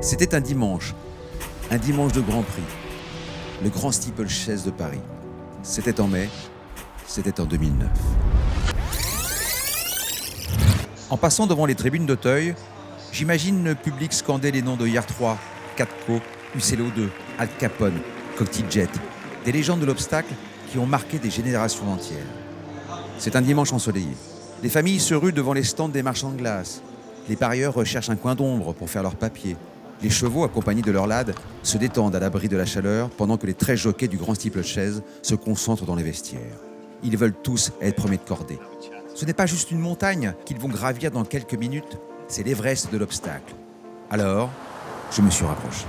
C'était un dimanche de Grand Prix, le Grand Steeplechase de Paris. C'était en mai, c'était en 2009. En passant devant les tribunes d'Auteuil, j'imagine le public scander les noms de Yard3, Katko, Uccello 2, Al Capone, Cocktail Jet, des légendes de l'obstacle qui ont marqué des générations entières. C'est un dimanche ensoleillé. Les familles se ruent devant les stands des marchands de glace. Les parieurs recherchent un coin d'ombre pour faire leurs papiers. Les chevaux, accompagnés de leurs lades, se détendent à l'abri de la chaleur pendant que les 13 jockeys du Grand Steeplechase se concentrent dans les vestiaires. Ils veulent tous être premiers de cordée. Ce n'est pas juste une montagne qu'ils vont gravir dans quelques minutes, c'est l'Everest de l'obstacle. Alors, je me suis rapproché.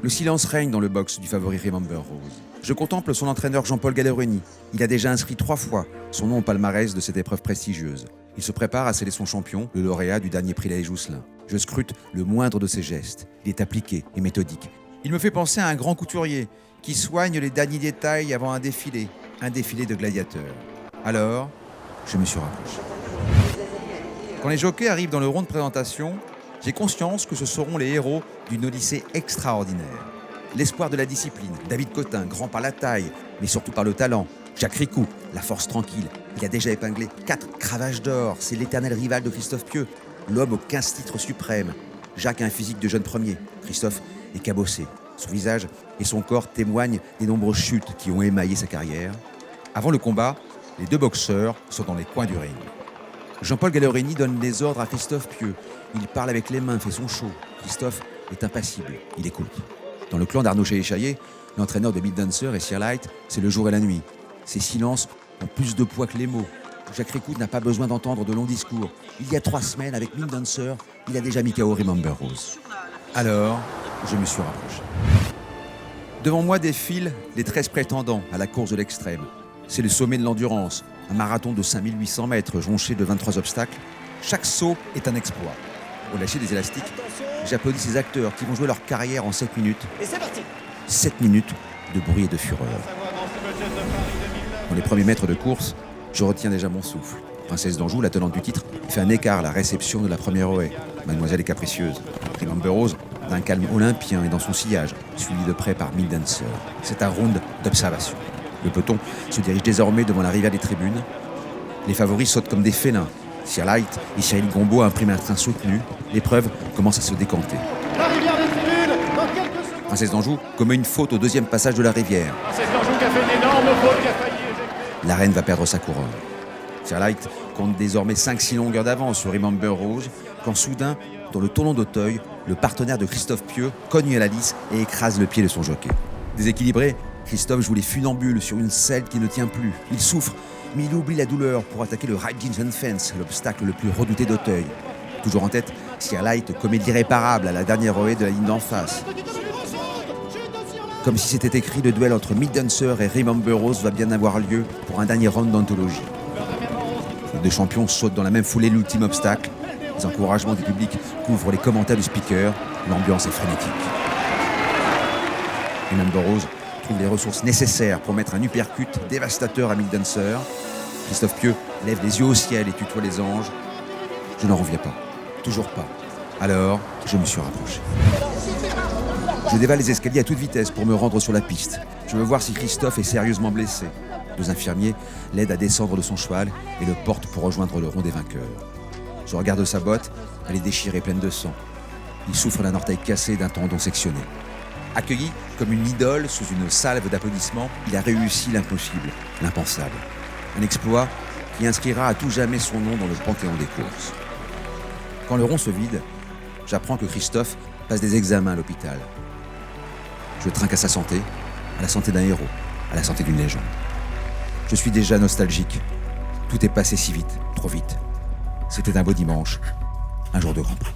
Le silence règne dans le box du favori Remember Rose. Je contemple son entraîneur Jean-Paul Gallerini. Il a déjà inscrit 3 fois son nom au palmarès de cette épreuve prestigieuse. Il se prépare à sceller son champion, le lauréat du dernier prix Laë Jousselin. Je scrute le moindre de ses gestes. Il est appliqué et méthodique. Il me fait penser à un grand couturier qui soigne les derniers détails avant un défilé de gladiateurs. Alors, je me suis rapproché. Quand les jockeys arrivent dans le rond de présentation, j'ai conscience que ce seront les héros d'une odyssée extraordinaire. L'espoir de la discipline, David Cotin, grand par la taille, mais surtout par le talent. Jacques Ricou, la force tranquille. Il a déjà épinglé 4 cravaches d'or. C'est l'éternel rival de Christophe Pieux, l'homme aux 15 titres suprêmes. Jacques a un physique de jeune premier. Christophe est cabossé. Son visage et son corps témoignent des nombreuses chutes qui ont émaillé sa carrière. Avant le combat, les 2 boxeurs sont dans les coins du ring. Jean-Paul Gallerini donne des ordres à Christophe Pieux. Il parle avec les mains, fait son show. Christophe est impassible. Il écoute. Dans le clan d'Arnaud Chaillet, l'entraîneur de Mick Dancer et Sir Light, c'est le jour et la nuit. Ces silences ont plus de poids que les mots. Jacques Ricou n'a pas besoin d'entendre de longs discours. Il y a 3 semaines, avec Mick Dancer, il a déjà mis KO Remember Rose. Alors, je me suis rapproché. Devant moi défilent les 13 prétendants à la course de l'extrême. C'est le sommet de l'endurance, un marathon de 5800 mètres jonché de 23 obstacles. Chaque saut est un exploit. Au lâcher des élastiques, j'applaudis ces acteurs qui vont jouer leur carrière en 7 minutes. Et c'est parti. 7 minutes de bruit et de fureur. Dans les premiers mètres de course, je retiens déjà mon souffle. Princesse d'Anjou, la tenante du titre, fait un écart à la réception de la première haie. Mademoiselle est capricieuse. Remember Rose, d'un calme olympien et dans son sillage, suivi de près par Mick Dancer. C'est un round d'observation. Le peloton se dirige désormais devant la rivière des tribunes. Les favoris sautent comme des félins. Sir Light et Cyril Gombeau impriment un train soutenu. L'épreuve commence à se décanter. La rivière des tribunes, dans quelques secondes. Princesse d'Anjou commet une faute au 2e passage de la rivière. Princesse d'Anjou qui a fait une énorme faute, qui a failli éjecter. La reine va perdre sa couronne. Sir Light compte désormais 5-6 longueurs d'avance sur Remember Rose, quand soudain, dans le tournant d'Auteuil, le partenaire de Christophe Pieux cogne à la lisse et écrase le pied de son jockey. Déséquilibré, Christophe joue les funambules sur une selle qui ne tient plus. Il souffre, mais il oublie la douleur pour attaquer le High Jeans and Fence, l'obstacle le plus redouté d'Auteuil. Toujours en tête, Sir Light commet l'irréparable à la dernière haie de la ligne d'en face. Comme si c'était écrit, le duel entre Mick Dancer et Remember Rose va bien avoir lieu pour un dernier round d'anthologie. Les 2 champions sautent dans la même foulée l'ultime obstacle. Les encouragements du public couvrent les commentaires du speaker. L'ambiance est frénétique. Remember Rose trouve les ressources nécessaires pour mettre un uppercut dévastateur à Mick Dancer. Christophe Pieux lève les yeux au ciel et tutoie les anges. Je n'en reviens pas. Toujours pas. Alors, je me suis rapproché. Je dévale les escaliers à toute vitesse pour me rendre sur la piste. Je veux voir si Christophe est sérieusement blessé. 2 infirmiers l'aident à descendre de son cheval et le portent pour rejoindre le rond des vainqueurs. Je regarde sa botte, elle est déchirée, pleine de sang. Il souffre d'un orteil cassé et d'un tendon sectionné. Accueilli comme une idole sous une salve d'applaudissements, il a réussi l'impossible, l'impensable. Un exploit qui inscrira à tout jamais son nom dans le panthéon des courses. Quand le rond se vide, j'apprends que Christophe passe des examens à l'hôpital. Je trinque à sa santé, à la santé d'un héros, à la santé d'une légende. Je suis déjà nostalgique. Tout est passé si vite, trop vite. C'était un beau dimanche, un jour de Grand Prix.